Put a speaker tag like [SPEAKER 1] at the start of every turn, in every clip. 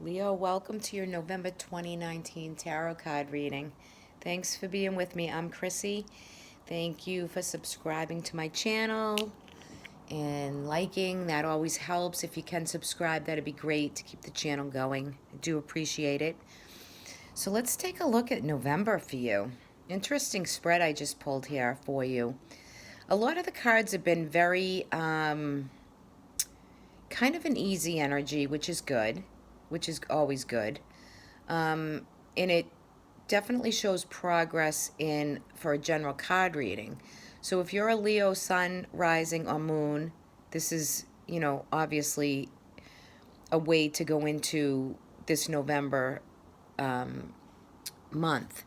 [SPEAKER 1] Leo, welcome to your November 2019 tarot card reading. Thanks for being with me. I'm Chrissy. Thank you for subscribing to my channel and liking. That always helps. If you can subscribe, that'd be great to keep the channel going. I do appreciate it. So let's take a look at November for you. Interesting spread I just pulled here for you. A lot of the cards have been very kind of an easy energy, which is good, which is always good. And it definitely shows progress in for a general card reading. So if you're a Leo sun, rising, or moon, this is, obviously a way to go into this November month.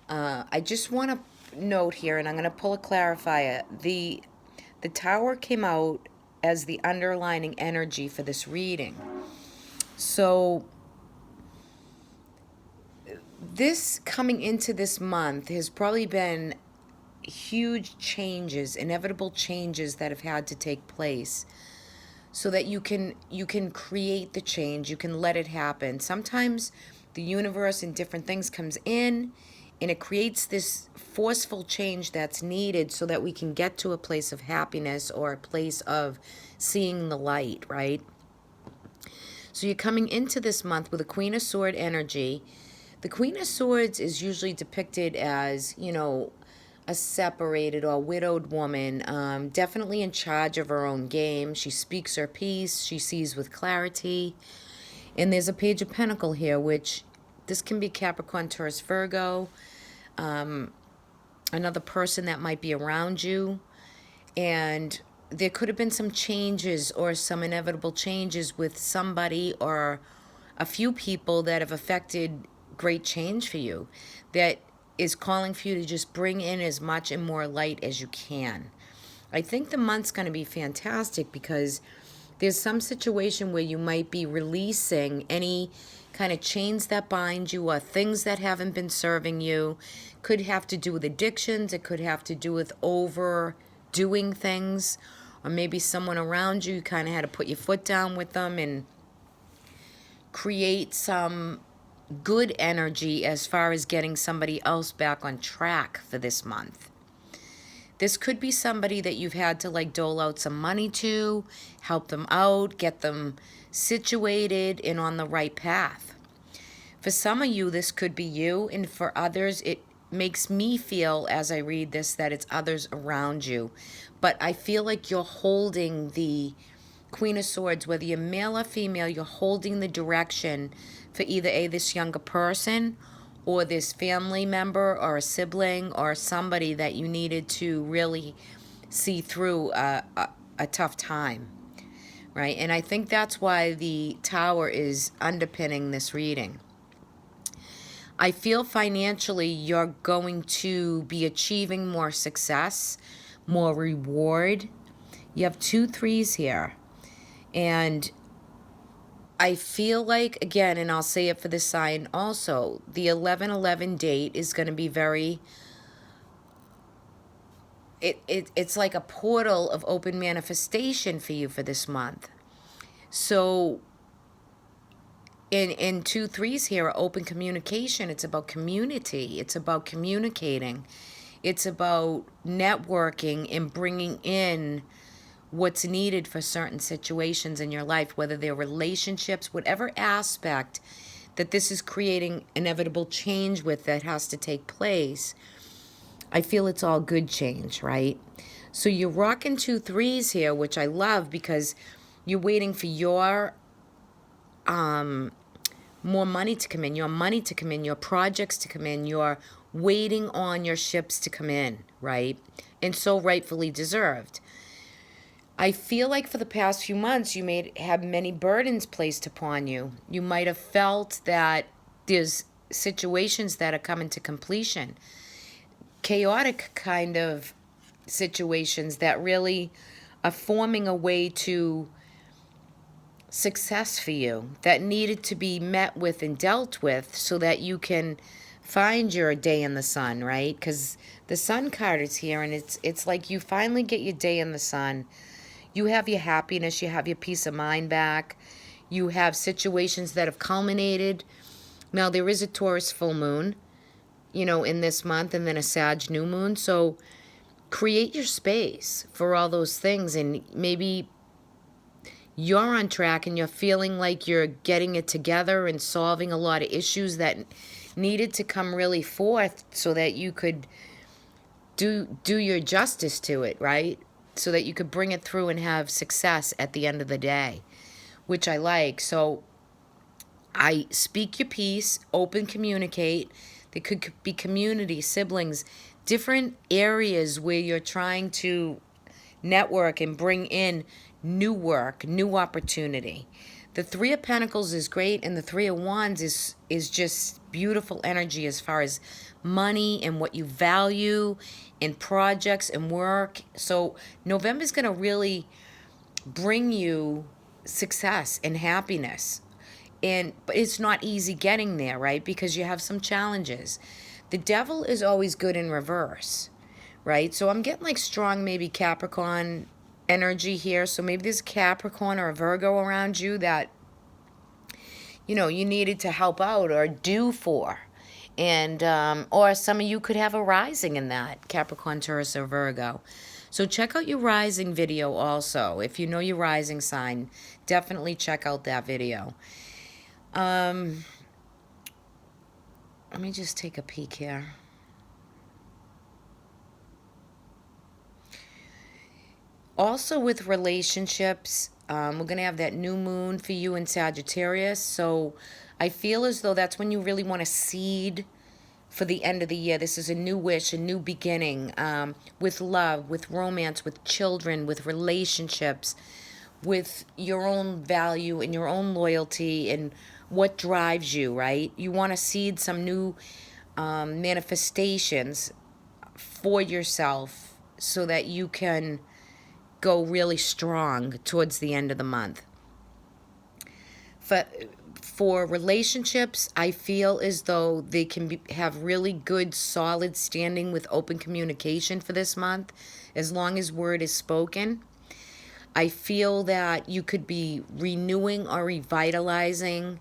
[SPEAKER 1] I just want to note here, and I'm going to pull a clarifier. The Tower came out as the underlining energy for this reading. So this coming into this month has probably been huge changes, inevitable changes that have had to take place so that you can create the change, you can let it happen. Sometimes the universe and different things comes in and it creates this forceful change that's needed so that we can get to a place of happiness or a place of seeing the light, right? So you're coming into this month with a Queen of Swords energy. The Queen of Swords is usually depicted as, a separated or widowed woman, definitely in charge of her own game. She speaks her piece. She sees with clarity. And there's a Page of Pentacles here, which this can be Capricorn, Taurus, Virgo, another person that might be around you. And there could have been some changes or some inevitable changes with somebody or a few people that have affected great change for you, that is calling for you to just bring in as much and more light as you can. I think the month's going to be fantastic because there's some situation where you might be releasing any kind of chains that bind you or things that haven't been serving you. Could have to do with addictions. It could have to do with overdoing things, or maybe someone around you kind of had to put your foot down with them and create some good energy as far as getting somebody else back on track for this month. This could be somebody that you've had to dole out some money to, help them out, get them situated and on the right path. For some of you, this could be you, and for others, it makes me feel as I read this that it's others around you. But I feel like you're holding the Queen of Swords, whether you're male or female, you're holding the direction for either this younger person or this family member or a sibling or somebody that you needed to really see through a tough time, right? And I think that's why the Tower is underpinning this reading. I feel financially you're going to be achieving more success, more reward. You have 2 3s here. And I feel like, again, and I'll say it for this sign also, the 11/11 date is going to be very, it's like a portal of open manifestation for you for this month. So in 2 3s here, open communication. It's about community. It's about communicating. It's about networking and bringing in what's needed for certain situations in your life, whether they're relationships, whatever aspect that this is creating inevitable change with that has to take place. I feel it's all good change, right? So you're rocking 2 3s here, which I love because you're waiting for your more money to come in, your money to come in, your projects to come in. You're waiting on your ships to come in, right? And so rightfully deserved. I feel like for the past few months, you may have many burdens placed upon you. You might have felt that there's situations that are coming to completion. Chaotic kind of situations that really are forming a way to success for you that needed to be met with and dealt with so that you can find your day in the sun, right? Because the sun card is here, and it's like you finally get your day in the sun. You have your happiness, you have your peace of mind back. You have situations that have culminated. Now, there is a Taurus full moon, in this month, and then a Sag new moon. So create your space for all those things. And maybe you're on track and you're feeling like you're getting it together and solving a lot of issues that needed to come really forth so that you could do your justice to it, right? So that you could bring it through and have success at the end of the day, which I like. So I speak your piece, open communicate. There could be community, siblings, different areas where you're trying to network and bring in new work, new opportunity. The Three of Pentacles is great, and the Three of Wands is just beautiful energy as far as money and what you value in projects and work. So November's going to really bring you success and happiness. But it's not easy getting there, right? Because you have some challenges. The Devil is always good in reverse, right? So I'm getting like strong maybe Capricorn energy here. So maybe there's a Capricorn or a Virgo around you that, you needed to help out or do for. And, or some of you could have a rising in that, Capricorn, Taurus, or Virgo. So check out your rising video also. If you know your rising sign, definitely check out that video. Let me just take a peek here. Also with relationships, we're going to have that new moon for you in Sagittarius. So I feel as though that's when you really want to seed for the end of the year. This is a new wish, a new beginning, with love, with romance, with children, with relationships, with your own value and your own loyalty and what drives you, right? You want to seed some new manifestations for yourself so that you can go really strong towards the end of the month. For relationships, I feel as though they can have really good, solid standing with open communication for this month, as long as word is spoken. I feel that you could be renewing or revitalizing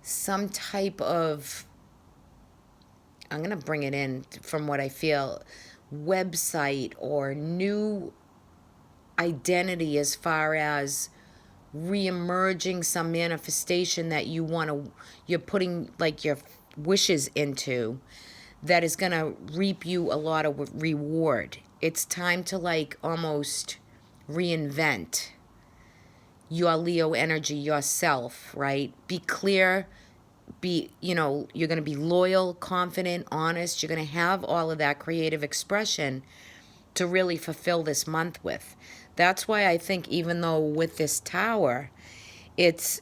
[SPEAKER 1] some type of, I'm going to bring it in from what I feel, website or new identity as far as re-emerging some manifestation that you're putting like your wishes into that is going to reap you a lot of reward. It's time to like almost reinvent your Leo energy, yourself, right? Be clear, you're going to be loyal, confident, honest. You're going to have all of that creative expression to really fulfill this month with. That's why I think even though with this Tower, it's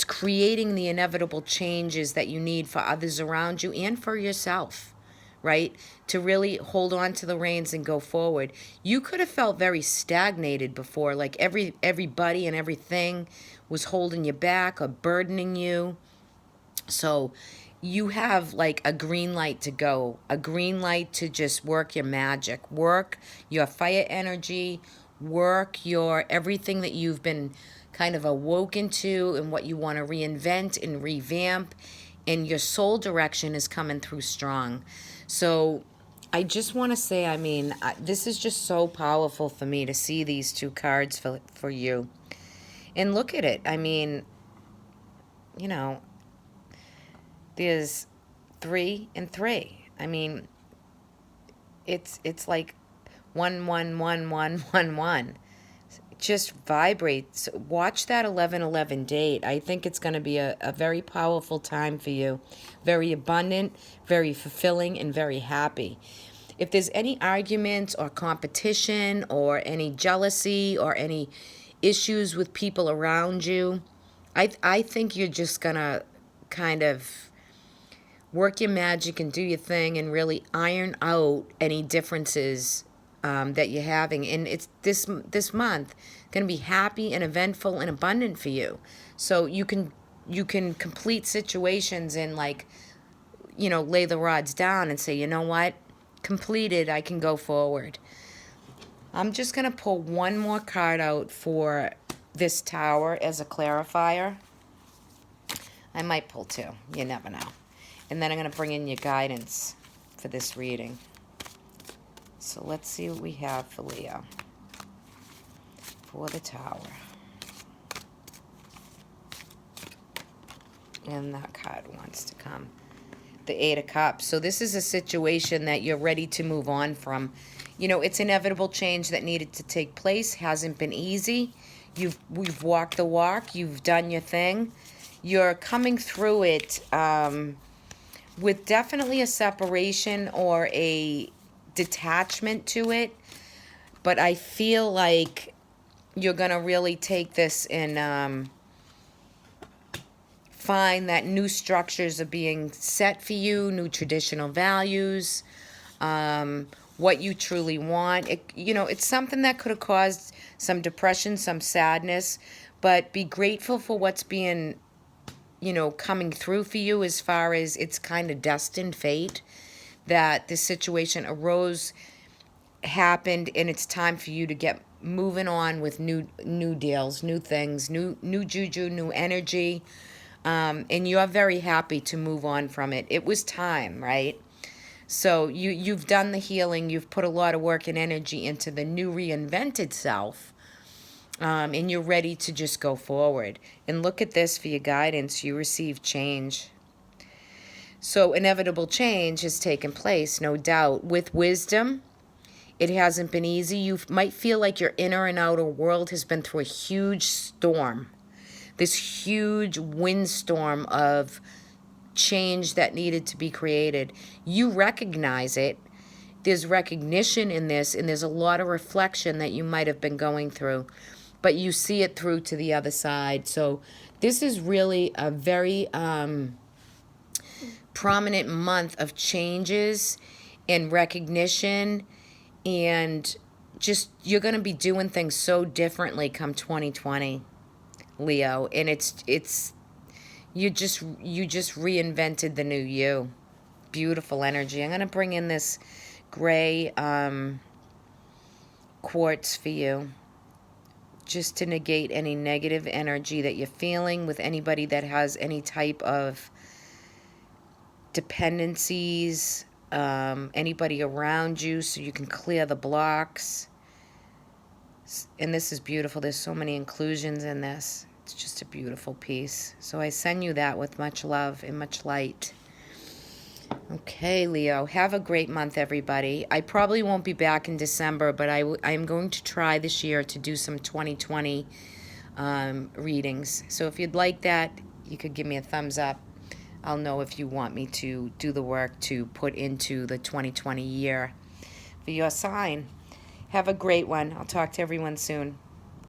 [SPEAKER 1] creating the inevitable changes that you need for others around you and for yourself, right? To really hold on to the reins and go forward. You could have felt very stagnated before, like everybody and everything was holding you back or burdening you. So you have like a green light to go, a green light to just work your magic, work your fire energy, work your everything that you've been kind of awoken to and what you want to reinvent and revamp, and your soul direction is coming through strong. So I just want to say, this is just so powerful for me to see these two cards for you. And look at it. There's 3 and 3. It's like 1 1 1 1 1 1. Just vibrates. Watch that 11/11 date. I think it's going to be a very powerful time for you. Very abundant, very fulfilling, and very happy. If there's any arguments or competition or any jealousy or any issues with people around you, I think you're just going to kind of work your magic and do your thing and really iron out any differences that you're having. And it's this month going to be happy and eventful and abundant for you. So you can complete situations and lay the rods down and say, you know what, completed, I can go forward. I'm just going to pull one more card out for this Tower as a clarifier. I might pull two. You never know. And then I'm going to bring in your guidance for this reading. So let's see what we have for Leo. For the Tower. And that card wants to come. The Eight of Cups. So this is a situation that you're ready to move on from. You know, it's inevitable change that needed to take place. Hasn't been easy. We've walked the walk. You've done your thing. You're coming through it with definitely a separation or a detachment to it. But I feel like you're going to really take this and find that new structures are being set for you, new traditional values, what you truly want. It's something that could have caused some depression, some sadness, but be grateful for what's being, coming through for you as far as it's kind of destined fate that this situation arose, happened, and it's time for you to get moving on with new deals, new things, new juju, new energy. And you're very happy to move on from it. It was time, right? So you've done the healing. You've put a lot of work and energy into the new reinvented self. And you're ready to just go forward. And look at this for your guidance. You receive change. So inevitable change has taken place, no doubt. With wisdom, it hasn't been easy. You might feel like your inner and outer world has been through a huge storm. This huge windstorm of change that needed to be created. You recognize it. There's recognition in this, and there's a lot of reflection that you might have been going through, but you see it through to the other side. So this is really a very prominent month of changes and recognition, and just you're going to be doing things so differently come 2020. Leo, and it's you just reinvented the new you. Beautiful energy. I'm going to bring in this gray quartz for you, just to negate any negative energy that you're feeling with anybody that has any type of dependencies, anybody around you, so you can clear the blocks. And this is beautiful. There's so many inclusions in this. It's just a beautiful piece. So I send you that with much love and much light. Okay, Leo. Have a great month, everybody. I probably won't be back in December, but I'm going to try this year to do some 2020 readings. So if you'd like that, you could give me a thumbs up. I'll know if you want me to do the work to put into the 2020 year for your sign. Have a great one. I'll talk to everyone soon.